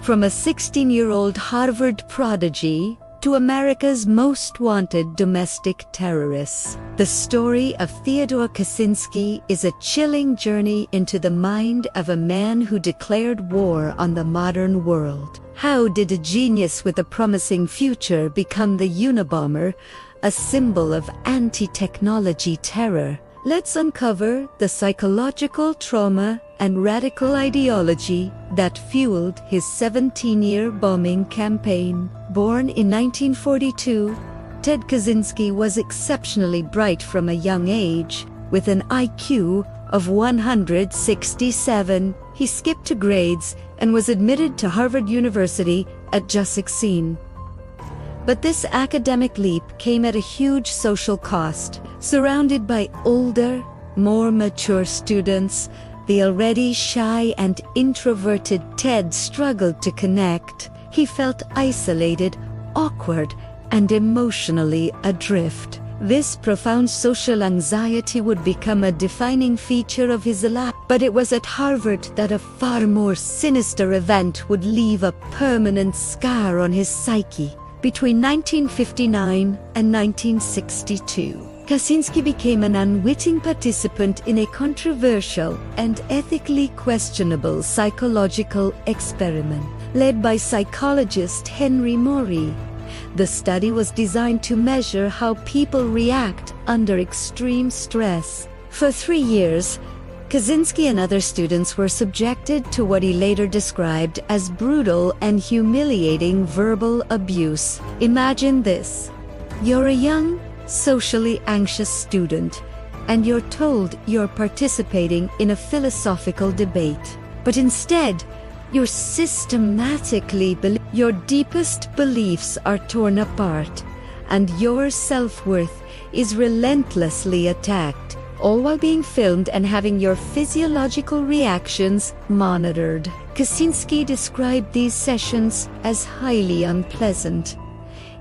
From a 16-year-old Harvard prodigy to America's most wanted domestic terrorists, the story of Theodore Kaczynski is a chilling journey into the mind of a man who declared war on the modern world. How did a genius with a promising future become the Unabomber, a symbol of anti-technology terror? Let's uncover the psychological trauma and radical ideology that fueled his 17-year bombing campaign. Born in 1942, Ted Kaczynski was exceptionally bright from a young age. With an IQ of 167, he skipped grades and was admitted to Harvard University at just 16. But this academic leap came at a huge social cost. Surrounded by older, more mature students, the already shy and introverted Ted struggled to connect. He felt isolated, awkward, and emotionally adrift. This profound social anxiety would become a defining feature of his life, but it was at Harvard that a far more sinister event would leave a permanent scar on his psyche. Between 1959 and 1962, Kaczynski became an unwitting participant in a controversial and ethically questionable psychological experiment led by psychologist Henry Morey. The study was designed to measure how people react under extreme stress. For 3 years, Kaczynski and other students were subjected to what he later described as brutal and humiliating verbal abuse. Imagine this. You're a young, socially anxious student, and you're told you're participating in a philosophical debate. But instead, you're systematically your deepest beliefs are torn apart, and your self-worth is relentlessly attacked, all while being filmed and having your physiological reactions monitored. Kaczynski described these sessions as highly unpleasant.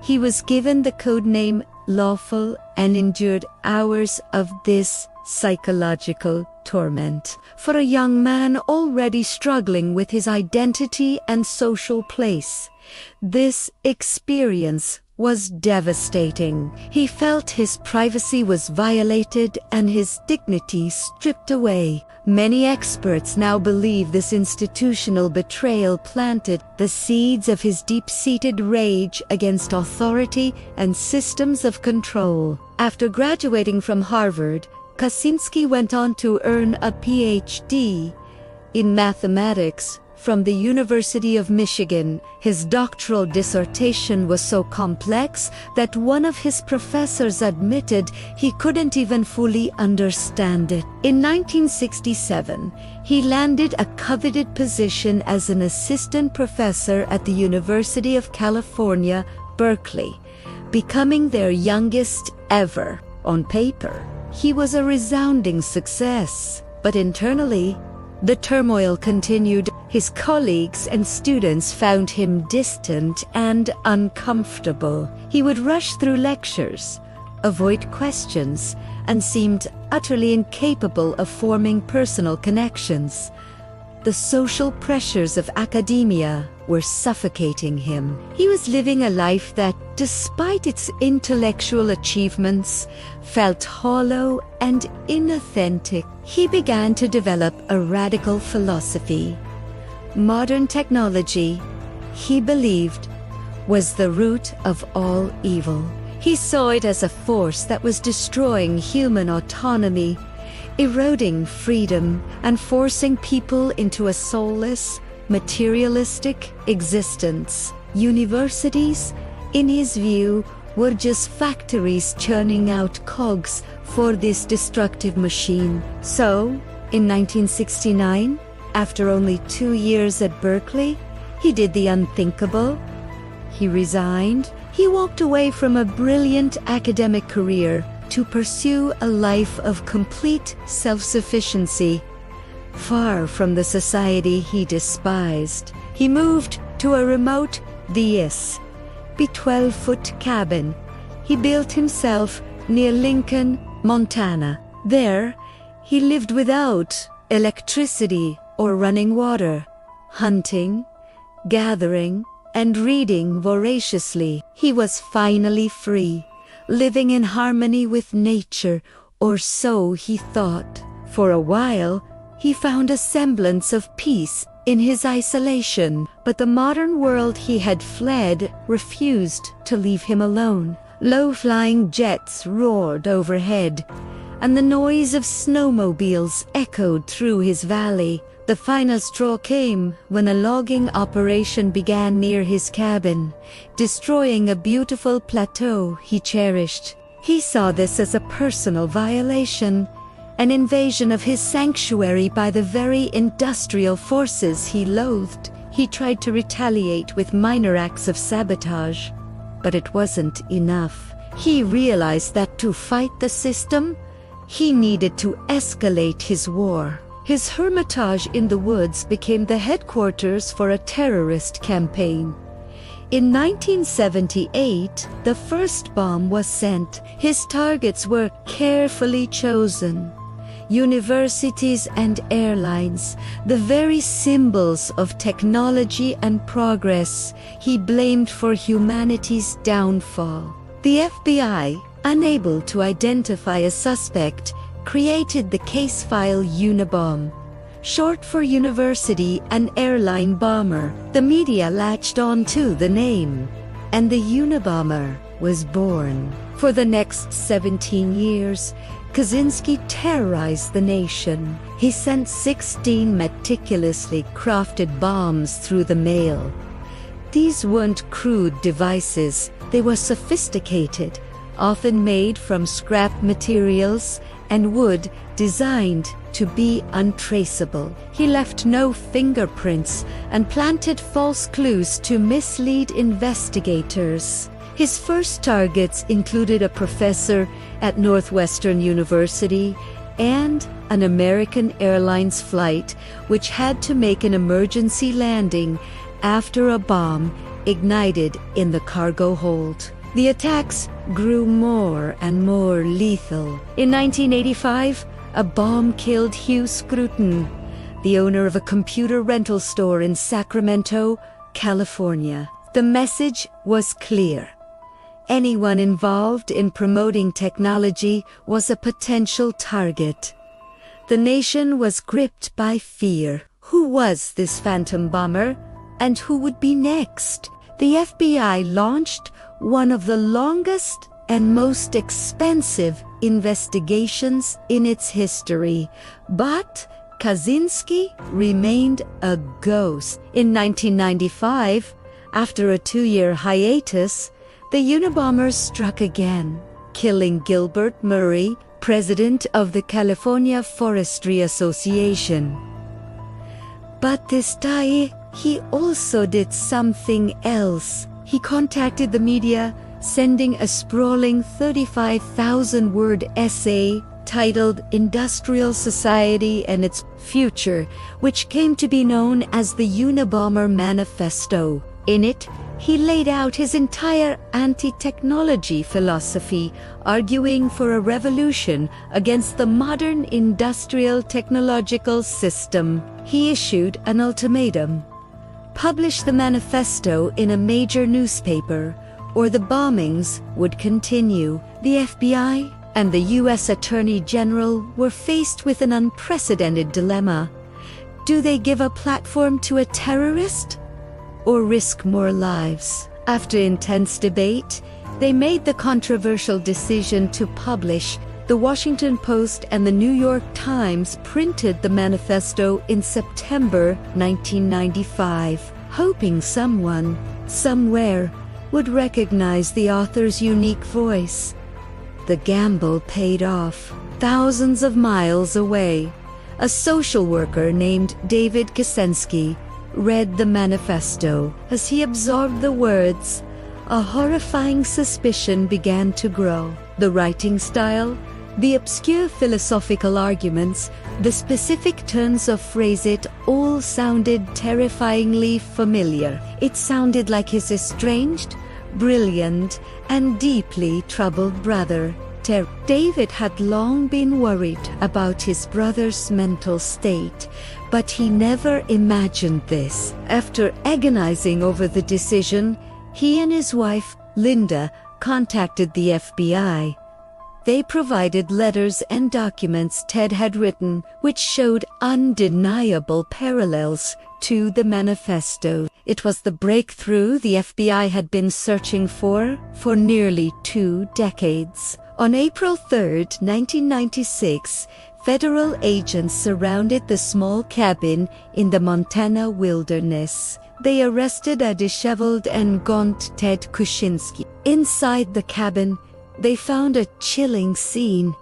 He was given the codename Lawful and endured hours of this psychological torment. For a young man already struggling with his identity and social place, this experience was devastating. He felt his privacy was violated and his dignity stripped away. Many experts now believe this institutional betrayal planted the seeds of his deep-seated rage against authority and systems of control. After graduating from Harvard, Kaczynski went on to earn a PhD in mathematics from the University of Michigan. His doctoral dissertation was so complex that one of his professors admitted he couldn't even fully understand it. In 1967, he landed a coveted position as an assistant professor at the University of California, Berkeley, becoming their youngest ever. On paper, he was a resounding success, but internally, the turmoil continued. His colleagues and students found him distant and uncomfortable. He would rush through lectures, avoid questions, and seemed utterly incapable of forming personal connections. The social pressures of academia were suffocating him. He was living a life that, despite its intellectual achievements, felt hollow and inauthentic. He began to develop a radical philosophy. Modern technology, he believed, was the root of all evil. He saw it as a force that was destroying human autonomy, eroding freedom, and forcing people into a soulless, materialistic existence. Universities, in his view, were just factories churning out cogs for this destructive machine. So, in 1969, after only 2 years at Berkeley, he did the unthinkable. He resigned. He walked away from a brilliant academic career to pursue a life of complete self-sufficiency. Far from the society he despised, he moved to a remote, the 12-foot cabin he built himself near Lincoln, Montana. There, he lived without electricity or running water. Hunting, gathering, and reading voraciously. He was finally free, living in harmony with nature, or so he thought. For a while, he found a semblance of peace in his isolation, but the modern world he had fled refused to leave him alone. Low-flying jets roared overhead, and the noise of snowmobiles echoed through his valley. The final straw came when a logging operation began near his cabin, destroying a beautiful plateau he cherished. He saw this as a personal violation, an invasion of his sanctuary by the very industrial forces he loathed. He tried to retaliate with minor acts of sabotage, but it wasn't enough. He realized that to fight the system, he needed to escalate his war. His hermitage in the woods became the headquarters for a terrorist campaign. In 1978, the first bomb was sent. His targets were carefully chosen. Universities and airlines, the very symbols of technology and progress, he blamed for humanity's downfall. The FBI, unable to identify a suspect, created the case file Unabomber, short for University and Airline Bomber. The media latched on to the name, and the Unabomber was born. For the next 17 years, Kaczynski terrorized the nation. He sent 16 meticulously crafted bombs through the mail. These weren't crude devices, they were sophisticated, often made from scrap materials and wood, designed to be untraceable. He left no fingerprints and planted false clues to mislead investigators. His first targets included a professor at Northwestern University and an American Airlines flight which had to make an emergency landing after a bomb ignited in the cargo hold. The attacks grew more and more lethal. In 1985, a bomb killed Hugh Scruton, the owner of a computer rental store in Sacramento, California. The message was clear. Anyone involved in promoting technology was a potential target. The nation was gripped by fear. Who was this phantom bomber, and who would be next? The FBI launched one of the longest and most expensive investigations in its history, but Kaczynski remained a ghost. In 1995, after a 2-year hiatus, the Unabombers struck again, killing Gilbert Murray, president of the California Forestry Association. But this time, he also did something else. He contacted the media, sending a sprawling 35,000-word essay titled Industrial Society and Its Future, which came to be known as the Unabomber Manifesto. In it, he laid out his entire anti-technology philosophy, arguing for a revolution against the modern industrial technological system. He issued an ultimatum: publish the manifesto in a major newspaper, or the bombings would continue. The FBI and the U.S. Attorney General were faced with an unprecedented dilemma. Do they give a platform to a terrorist, or risk more lives? After intense debate, they made the controversial decision to publish. The Washington Post and the New York Times printed the manifesto in September 1995, hoping someone, somewhere, would recognize the author's unique voice. The gamble paid off. Thousands of miles away, a social worker named David Kaczynski read the manifesto. As he absorbed the words, a horrifying suspicion began to grow. The writing style, the obscure philosophical arguments, the specific turns of phrase, it all sounded terrifyingly familiar. It sounded like his estranged, brilliant, and deeply troubled brother. terror. David had long been worried about his brother's mental state, but he never imagined this. After agonizing over the decision, he and his wife, Linda, contacted the FBI. They provided letters and documents Ted had written, which showed undeniable parallels to the Manifesto. It was the breakthrough the FBI had been searching for nearly 2 decades. On April 3, 1996, federal agents surrounded the small cabin in the Montana wilderness. They arrested a disheveled and gaunt Ted Kaczynski. Inside the cabin, they found a chilling scene.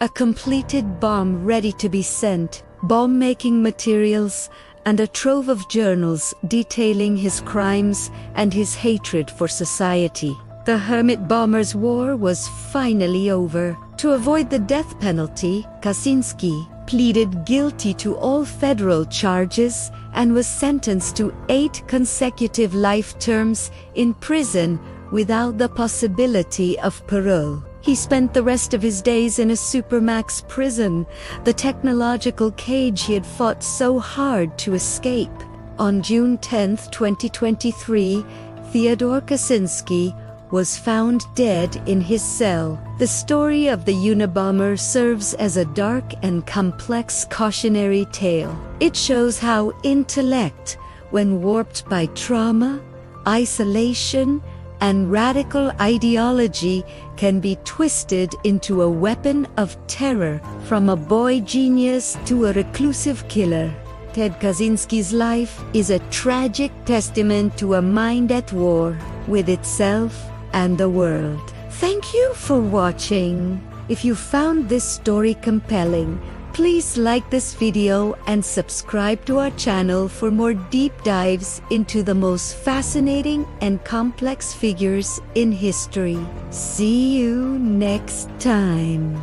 A completed bomb ready to be sent, bomb-making materials, and a trove of journals detailing his crimes and his hatred for society. The Hermit bombers' war was finally over. To avoid the death penalty, Kaczynski pleaded guilty to all federal charges and was sentenced to 8 consecutive life terms in prison without the possibility of parole. He spent the rest of his days in a supermax prison, the technological cage he had fought so hard to escape. On June 10, 2023, Theodore Kaczynski was found dead in his cell. The story of the Unabomber serves as a dark and complex cautionary tale. It shows how intellect, when warped by trauma, isolation, and radical ideology, can be twisted into a weapon of terror, from a boy genius to a reclusive killer. Ted Kaczynski's life is a tragic testament to a mind at war with itself and the world. Thank you for watching. If you found this story compelling, please like this video and subscribe to our channel for more deep dives into the most fascinating and complex figures in history. See you next time.